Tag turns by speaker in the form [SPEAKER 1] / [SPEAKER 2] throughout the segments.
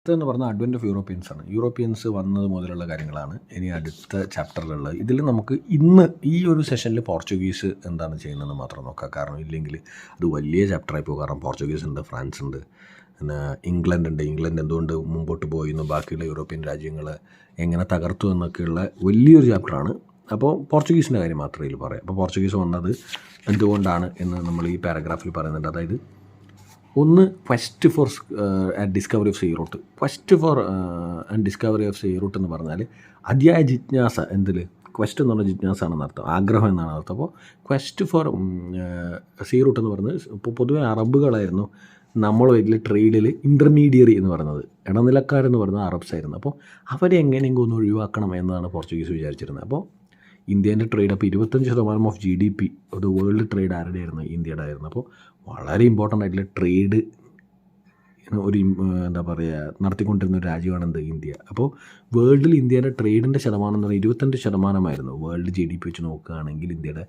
[SPEAKER 1] അടുത്തെന്ന് പറഞ്ഞാൽ advent of Europeans ആണ്. യൂറോപ്യൻസ് വന്നത് മുതലുള്ള കാര്യങ്ങളാണ് ഇനി അടുത്ത ചാപ്റ്ററിലുള്ളത്. ഇതിൽ നമുക്ക് ഇന്ന് ഈ ഒരു സെഷനിൽ പോർച്ചുഗീസ് എന്താണ് ചെയ്യുന്നതെന്ന് മാത്രം നോക്കാം. കാരണം ഇല്ലെങ്കിൽ അത് വലിയ ചാപ്റ്ററായി പോകും. കാരണം പോർച്ചുഗീസ് ഉണ്ട്, ഫ്രാൻസ് ഉണ്ട്, പിന്നെ ഇംഗ്ലണ്ട് ഉണ്ട്. ഇംഗ്ലണ്ട് എന്തുകൊണ്ട് മുമ്പോട്ട് പോയിരുന്നു, ബാക്കിയുള്ള യൂറോപ്യൻ രാജ്യങ്ങൾ എങ്ങനെ തകർത്തു എന്നൊക്കെയുള്ള വലിയൊരു ചാപ്റ്ററാണ്. അപ്പോൾ പോർച്ചുഗീസിൻ്റെ കാര്യം മാത്രമേ ഇതിൽ പറയാം. അപ്പോൾ പോർച്ചുഗീസ് വന്നത് എന്തുകൊണ്ടാണ് എന്ന് നമ്മൾ ഈ പാരഗ്രാഫിൽ പറയുന്നുണ്ട്. അതായത് ഒന്ന്, quest for discovery of sea route. Quest for and discovery of sea route എന്ന് പറഞ്ഞാൽ അതിയായ ജിജ്ഞാസ. എന്തിൽ? ക്വസ്റ്റ് എന്ന് പറഞ്ഞാൽ ജിജ്ഞാസ ആണെന്ന് അർത്ഥം, ആഗ്രഹം എന്നാണ് അർത്ഥം. അപ്പോൾ ക്വസ്റ്റ് ഫോർ സീ റൂട്ട് എന്ന് പറയുന്നത് ഇപ്പോൾ പൊതുവെ അറബുകളായിരുന്നു നമ്മൾ വലിയ ട്രേഡിൽ ഇൻ്റർമീഡിയറി എന്ന് പറയുന്നത്. ഇടനിലക്കാരെന്ന് പറയുന്നത് അറബ്സ് ആയിരുന്നു. അപ്പോൾ അവരെ എങ്ങനെയെങ്കിലും ഒന്ന് ഒഴിവാക്കണം എന്നാണ് പോർച്ചുഗീസ് വിചാരിച്ചിരുന്നത്. അപ്പോൾ ഇന്ത്യേൻ്റെ ട്രേഡ്, അപ്പോൾ 25% ഓഫ് GDP ഒരു വേൾഡ് ട്രേഡ് ആരുടെ ആയിരുന്നു? ഇന്ത്യയുടെ ആയിരുന്നു. അപ്പോൾ വളരെ ഇമ്പോർട്ടൻ്റ് ആയിട്ടുള്ള ട്രേഡ് ഒരു എന്താ പറയുക നടത്തിക്കൊണ്ടിരുന്ന ഒരു രാജ്യമാണ് എന്ത്? ഇന്ത്യ. അപ്പോൾ വേൾഡിൽ ഇന്ത്യയുടെ ട്രേഡിൻ്റെ ശതമാനം എന്ന് പറഞ്ഞാൽ 25% വേൾഡ് GDP വെച്ച് നോക്കുകയാണെങ്കിൽ ഇന്ത്യയുടെ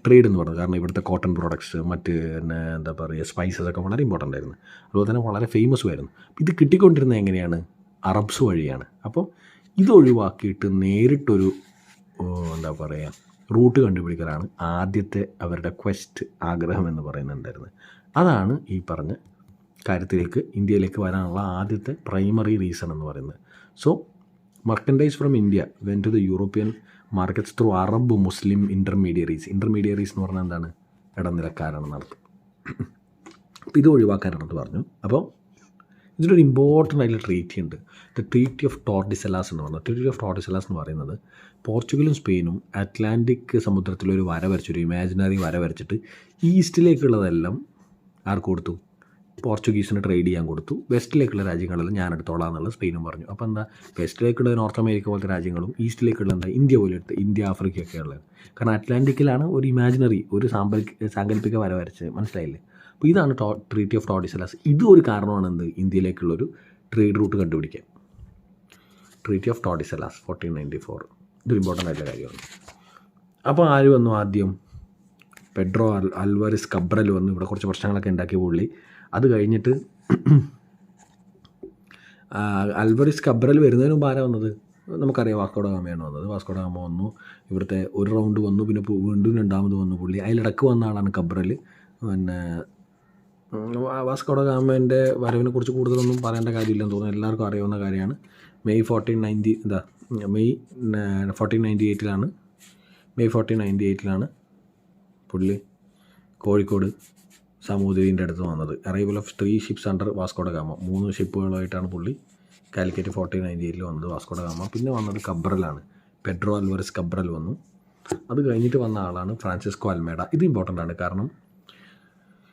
[SPEAKER 1] ട്രേഡ് എന്ന് പറയുന്നത്. കാരണം ഇവിടുത്തെ കോട്ടൺ പ്രോഡക്ട്സ്, മറ്റ് പിന്നെ എന്താ പറയുക സ്പൈസസ് ഒക്കെ വളരെ ഇമ്പോർട്ടൻ്റ് ആയിരുന്നു. അതുപോലെ തന്നെ വളരെ ഫേമസും ആയിരുന്നു. ഇത് കിട്ടിക്കൊണ്ടിരുന്നത് എങ്ങനെയാണ്? അറബ്സ് വഴിയാണ്. അപ്പോൾ ഇത് ഒഴിവാക്കിയിട്ട് നേരിട്ടൊരു എന്താ പറയുക റൂട്ട് കണ്ടുപിടിക്കലാണ് ആദ്യത്തെ അവരുടെ ക്വസ്റ്റ്, ആഗ്രഹം എന്ന് പറയുന്നുണ്ടായിരുന്നത്. അതാണ് ഈ പറഞ്ഞ കാര്യത്തിലേക്ക് ഇന്ത്യയിലേക്ക് വരാനുള്ള ആദ്യത്തെ പ്രൈമറി റീസൺ എന്ന് പറയുന്നത്. So merchandise from India went to the European markets through Arab Muslim intermediaries. Intermediaries എന്ന് പറഞ്ഞാൽ എന്താണ്? ഇടനിലക്കാരാണെന്ന് അർത്ഥം. അപ്പോൾ ഇത് ഒഴിവാക്കാനാണെന്ന് പറഞ്ഞു. അപ്പോൾ ഇതിലൊരു ഇമ്പോർട്ടൻ്റ് ആയിട്ടുള്ള ട്രീറ്റി ഉണ്ട്, ദ ട്രീറ്റി ഓഫ് ടോർഡിസലാസ് എന്ന് പറയുന്നത്. ട്രീറ്റി ഓഫ് ടോർഡിസലാസ് എന്ന് പറയുന്നത് പോർച്ചുഗലും സ്പെയിനും അറ്റ്ലാന്റിക് സമുദ്രത്തിലൊരു വര വരച്ചൊരു ഇമാജിനറി വര വരച്ചിട്ട് ഈസ്റ്റിലേക്കുള്ളതെല്ലാം ആർക്ക് കൊടുത്തു? പോർച്ചുഗീസിന് ട്രേഡ് ചെയ്യാൻ കൊടുത്തു. വെസ്റ്റിലേക്കുള്ള രാജ്യങ്ങളെല്ലാം ഞാൻ എടുത്തോളാം എന്നുള്ളത് സ്പെയിനും പറഞ്ഞു. അപ്പോൾ എന്താ, വെസ്റ്റിലേക്കുള്ള നോർത്ത് അമേരിക്ക പോലത്തെ രാജ്യങ്ങളും ഈസ്റ്റിലേക്കുള്ള എന്താ ഇന്ത്യ പോലെ എടുത്ത് ഇന്ത്യ ആഫ്രിക്കയൊക്കെ ഉള്ളത്. കാരണം അറ്റ്ലാന്റിക്കിലാണ് ഒരു ഇമാജിനറി ഒരു സാങ്കല്പിക വര വരച്ച്, മനസ്സിലായില്ലേ? അപ്പോൾ ഇതാണ് ട്രീറ്റി ഓഫ് ടോർഡിസലാസ്. ഇതും ഒരു കാരണമാണ് എന്ത്? ഇന്ത്യയിലേക്കുള്ളൊരു ട്രേഡ് റൂട്ട് കണ്ടുപിടിക്കാൻ. ട്രീറ്റി ഓഫ് ടോർഡിസലാസ് 1494 ഇത് ഇമ്പോർട്ടൻ്റ് ആയിട്ടുള്ള കാര്യമാണ്. അപ്പോൾ ആര് വന്നു ആദ്യം? പെഡ്രോ അൽവാരിസ് കബ്രൽ വന്നു. ഇവിടെ കുറച്ച് പ്രശ്നങ്ങളൊക്കെ ഉണ്ടാക്കിയ പുള്ളി. അത് കഴിഞ്ഞിട്ട് അൽവാരിസ് കബ്രൽ വരുന്നതിന് മുമ്പ് ആരാ വന്നത്? നമുക്കറിയാം, വാസ്കോഡ ഗാമയാണ് വന്നത്. വാസ്കോഡ ഗാമ വന്നു, ഇവിടുത്തെ ഒരു റൗണ്ട് വന്നു, പിന്നെ വീണ്ടും രണ്ടാമത് വന്നു പുള്ളി. അതിലിടക്ക് വന്ന ആളാണ് കബ്രൽ. പിന്നെ വാസ്കോഡ ഗാമേൻ്റെ വരവിനെ കുറിച്ച് കൂടുതലൊന്നും പറയേണ്ട കാര്യമില്ലെന്ന് തോന്നുന്നു, എല്ലാവർക്കും അറിയാവുന്ന കാര്യമാണ്. മെയ് 1498 പുള്ളി കോഴിക്കോട് സാമൂതിരീൻ്റെ അടുത്ത് വന്നത്. Arrival of 3 ships under Vasco da gamma. 3 ഷിപ്പുകളായിട്ടാണ് പുള്ളി കാലിക്കറ്റ് 1498 വന്നത്, വാസ്കോഡ ഗാമ. പിന്നെ വന്നത് കബ്രലാണ്, പെഡ്രോ അൽവാരിസ് കബ്രൽ വന്നു. അത് കഴിഞ്ഞിട്ട് വന്ന ആളാണ് ഫ്രാൻസിസ്കോ അൽമേഡ. ഇത് ഇമ്പോർട്ടൻ്റ് ആണ്, കാരണം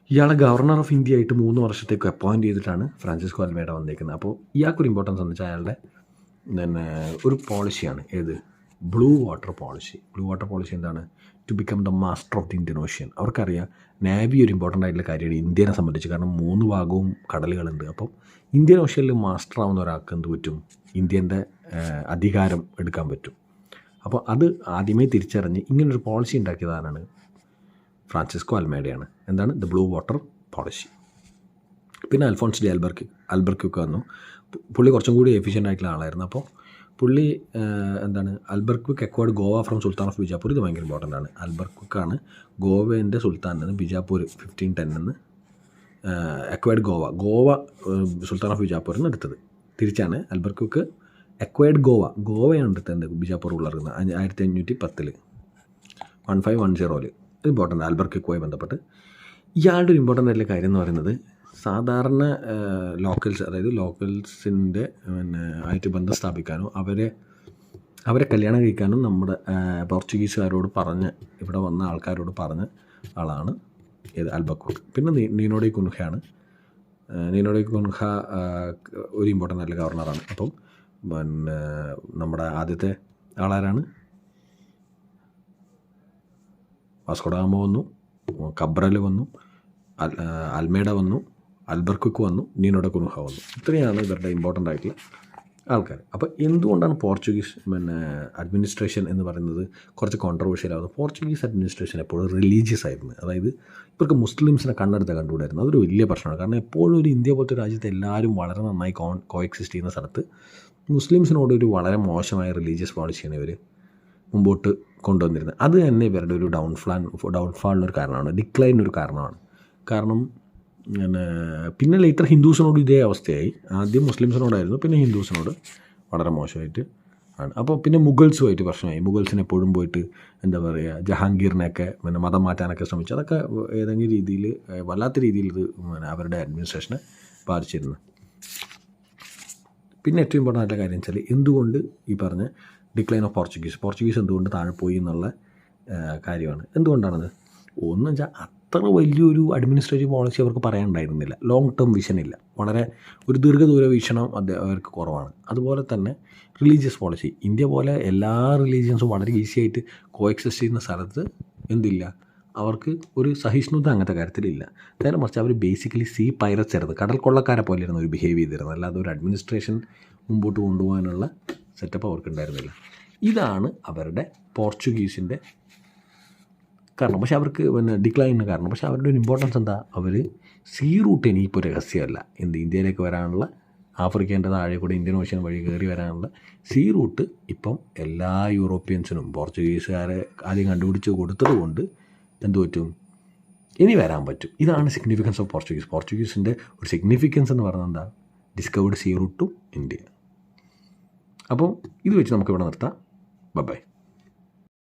[SPEAKER 1] ഇയാളെ ഗവർണർ ഓഫ് ഇന്ത്യ ആയിട്ട് 3 വർഷത്തേക്ക് അപ്പോയിൻറ്റ് ചെയ്തിട്ടാണ് ഫ്രാൻസിസ്കോ അൽമേഡ വന്നിരിക്കുന്നത്. അപ്പോൾ ഇയാൾക്കൊരു ഇമ്പോർട്ടൻസ് എന്ന് വെച്ചാൽ അയാളുടെ പിന്നെ ഒരു പോളിസിയാണ്. ഏത്? Blue water policy. Blue water policy എന്താണ്? To become the master of the Indian Ocean. അവർക്കറിയാം നേവി ഒരു ഇമ്പോർട്ടൻ്റ് ആയിട്ടുള്ള കാര്യമാണ് ഇന്ത്യനെ സംബന്ധിച്ച്. കാരണം 3 ഭാഗവും കടലുകളുണ്ട്. അപ്പം ഇന്ത്യൻ ഓഷ്യനിൽ മാസ്റ്റർ ആവുന്ന ഒരാൾക്ക് എന്ത് പറ്റും? ഇന്ത്യൻ്റെ അധികാരം എടുക്കാൻ പറ്റും. അപ്പോൾ അത് ആദ്യമേ തിരിച്ചറിഞ്ഞ് ഇങ്ങനൊരു പോളിസി ഉണ്ടാക്കിയതാണ് ഫ്രാൻസിസ്കോ അൽമേഡയാണ്. എന്താണ്? The blue water policy. പിന്നെ അൽഫോൺസ് ഡി അൽബർക്യുക്ക് വന്നു. പുള്ളി കുറച്ചും കൂടി എഫിഷ്യൻ്റ് ആയിട്ടുള്ള ആളായിരുന്നു. അപ്പോൾ പുള്ളി എന്താണ്, Albuquerque acquired Goa from sultan of Bijapur. ഇത് ഭയങ്കര ഇമ്പോർട്ടൻ്റ് ആണ്. അൽബർക്യുക്കാണ് ഗോവേൻ്റെ സുൽത്താൻ നിന്ന് Bijapur 1510 acquired Goa sultan of ബിജാപ്പൂരിൽ നിന്ന് എടുത്തത്. തിരിച്ചാണ് അൽബർക്യുക്ക് എക്വയർഡ് ഗോവയാണ് എടുത്തത് ബിജാപ്പൂർ ഉള്ളർന്ന് 1510 1510. ഇത് ഇമ്പോർട്ടൻ്റ് അൽബർക്യുക്കുമായി ബന്ധപ്പെട്ട്. ഇയാളുടെ ഒരു ഇമ്പോർട്ടൻ്റ് ആയിട്ടുള്ള കാര്യം എന്ന് പറയുന്നത് സാധാരണ ലോക്കൽസ്, അതായത് ലോക്കൽസിൻ്റെ പിന്നെ ആയിട്ട് ബന്ധം സ്ഥാപിക്കാനും അവരെ കല്യാണം കഴിക്കാനും നമ്മുടെ പോർച്ചുഗീസുകാരോട് പറഞ്ഞ്, ഇവിടെ വന്ന ആൾക്കാരോട് പറഞ്ഞ ആളാണ് ഏത്? അൽബർക്യുക്ക്. പിന്നെ നീനോ ഡി കുൻഹയാണ്. നീനോ ഡി കുൻഹ ഒരു ഇമ്പോർട്ടൻ്റ് ആയിട്ടുള്ള ഗവർണറാണ്. അപ്പം പിന്നെ നമ്മുടെ ആദ്യത്തെ ആളാരാണ്? വാസ്കോഡ ഗാമ വന്നു, കബ്രൽ വന്നു, അൽമേഡ വന്നു, അൽബർക്യുക്ക് വന്നു, നീനോ ഡി കുൻഹ വന്നു. ഇത്രയാണ് ഇവരുടെ ഇമ്പോർട്ടൻ്റ് ആയിട്ടുള്ള ആൾക്കാർ. അപ്പോൾ എന്തുകൊണ്ടാണ് പോർച്ചുഗീസ് അഡ്മിനിസ്ട്രേഷൻ എന്ന് പറയുന്നത് കുറച്ച് കോൺട്രവേഴ്ഷ്യൽ ആവുന്നത്? പോർച്ചുഗീസ് അഡ്മിനിസ്ട്രേഷൻ എപ്പോഴും റിലീജിയസ് ആയിരുന്നു. അതായത് ഇവർക്ക് മുസ്ലിംസിനെ കണ്ണെടുത്ത് കണ്ടുകൂടായിരുന്നു. അതൊരു വലിയ പ്രശ്നമാണ്. കാരണം എപ്പോഴും ഒരു ഇന്ത്യ പോലത്തെ രാജ്യത്ത് എല്ലാവരും വളരെ നന്നായി കോഎക്സിസ്റ്റ് ചെയ്യുന്ന സ്ഥലത്ത് മുസ്ലിംസിനോട് ഒരു വളരെ മോശമായ റിലീജിയസ് പോളിസിയാണ് ഇവർ മുമ്പോട്ട് കൊണ്ടുവന്നിരുന്നത്. അത് തന്നെ ഇവരുടെ ഒരു ഡൗൺഫാളിനൊരു കാരണമാണ്, ഡിക്ലൈനൊരു കാരണമാണ്. കാരണം പിന്നെ ലേറ്റർ ഹിന്ദുസിനോട് ഇതേ അവസ്ഥയായി. ആദ്യം മുസ്ലിംസിനോടായിരുന്നു, പിന്നെ ഹിന്ദുസിനോട് വളരെ മോശമായിട്ട് ആണ്. അപ്പോൾ പിന്നെ മുഗൾസുമായിട്ട് പ്രശ്നമായി. മുഗൾസിനെ എപ്പോഴും പോയിട്ട് എന്താ പറയുക, ജഹാംഗീറിനെയൊക്കെ മതം മാറ്റാനൊക്കെ ശ്രമിച്ചു. അതൊക്കെ ഏതെങ്കിലും രീതിയിൽ വല്ലാത്ത രീതിയിൽ ഇത് അവരുടെ അഡ്മിനിസ്ട്രേഷനെ ബാധിച്ചിരുന്നു. പിന്നെ ഏറ്റവും ഇമ്പോർട്ടൻ്റ് ആയിട്ടുള്ള കാര്യം വെച്ചാൽ എന്തുകൊണ്ട് ഈ പറഞ്ഞ ഡിക്ലൈൻ ഓഫ് പോർച്ചുഗീസ് എന്തുകൊണ്ട് താഴെ പോയി എന്നുള്ള കാര്യമാണ്. എന്തുകൊണ്ടാണത്? ഒന്ന് വെച്ചാൽ അത്ര വലിയൊരു അഡ്മിനിസ്ട്രേറ്റീവ് പോളിസി അവർക്ക് പറയാനുണ്ടായിരുന്നില്ല. ലോങ് ടേം വിഷൻ ഇല്ല. വളരെ ഒരു ദീർഘദൂര വീക്ഷണം അവർക്ക് കുറവാണ്. അതുപോലെ തന്നെ റിലീജിയസ് പോളിസി, ഇന്ത്യ പോലെ എല്ലാ റിലീജിയൻസും വളരെ ഈസി ആയിട്ട് കോഎക്സിസ്റ്റ് ചെയ്യുന്ന സ്ഥലത്ത് എന്തില്ല, അവർക്ക് ഒരു സഹിഷ്ണുത അങ്ങനത്തെ കാര്യത്തിലില്ല. നേരെ മറിച്ച് അവർ ബേസിക്കലി സീ പൈററ്റ്സ് ആയിരുന്നു, കടൽ കൊള്ളക്കാരെ പോലെയായിരുന്നു അവർ ബിഹേവ് ചെയ്തിരുന്നത്. അല്ലാതെ ഒരു അഡ്മിനിസ്ട്രേഷൻ മുമ്പോട്ട് കൊണ്ടുപോകാനുള്ള സെറ്റപ്പ് അവർക്ക് ഉണ്ടായിരുന്നില്ല. ഇതാണ് അവരുടെ പോർച്ചുഗീസിൻ്റെ കാരണം. പക്ഷേ അവർക്ക് ഡിക്ലൈനിന് കാരണം. പക്ഷേ അവരുടെ ഒരു ഇമ്പോർട്ടൻസ് എന്താ, അവർ സീ റൂട്ട് ഇനിയിപ്പോൾ രഹസ്യമല്ല. ഇന്ത്യയിലേക്ക് വരാനുള്ള, ആഫ്രിക്കേൻ്റെ താഴെ കൂടെ ഇന്ത്യൻ ഓഷ്യൻ വഴി കയറി വരാനുള്ള സീ റൂട്ട് ഇപ്പം എല്ലാ യൂറോപ്യൻസിനും പോർച്ചുഗീസുകാരെ ആദ്യം കണ്ടുപിടിച്ച് കൊടുത്തത് കൊണ്ട് എന്തു പറ്റും, ഇനി വരാൻ പറ്റും. ഇതാണ് സിഗ്നിഫിക്കൻസ് ഓഫ് പോർച്ചുഗീസിൻ്റെ ഒരു സിഗ്നിഫിക്കൻസ് എന്ന് പറയുന്നത് എന്താ, discovered sea route to India. അപ്പോൾ ഇത് വെച്ച് നമുക്കിവിടെ നിർത്താം. ബൈ.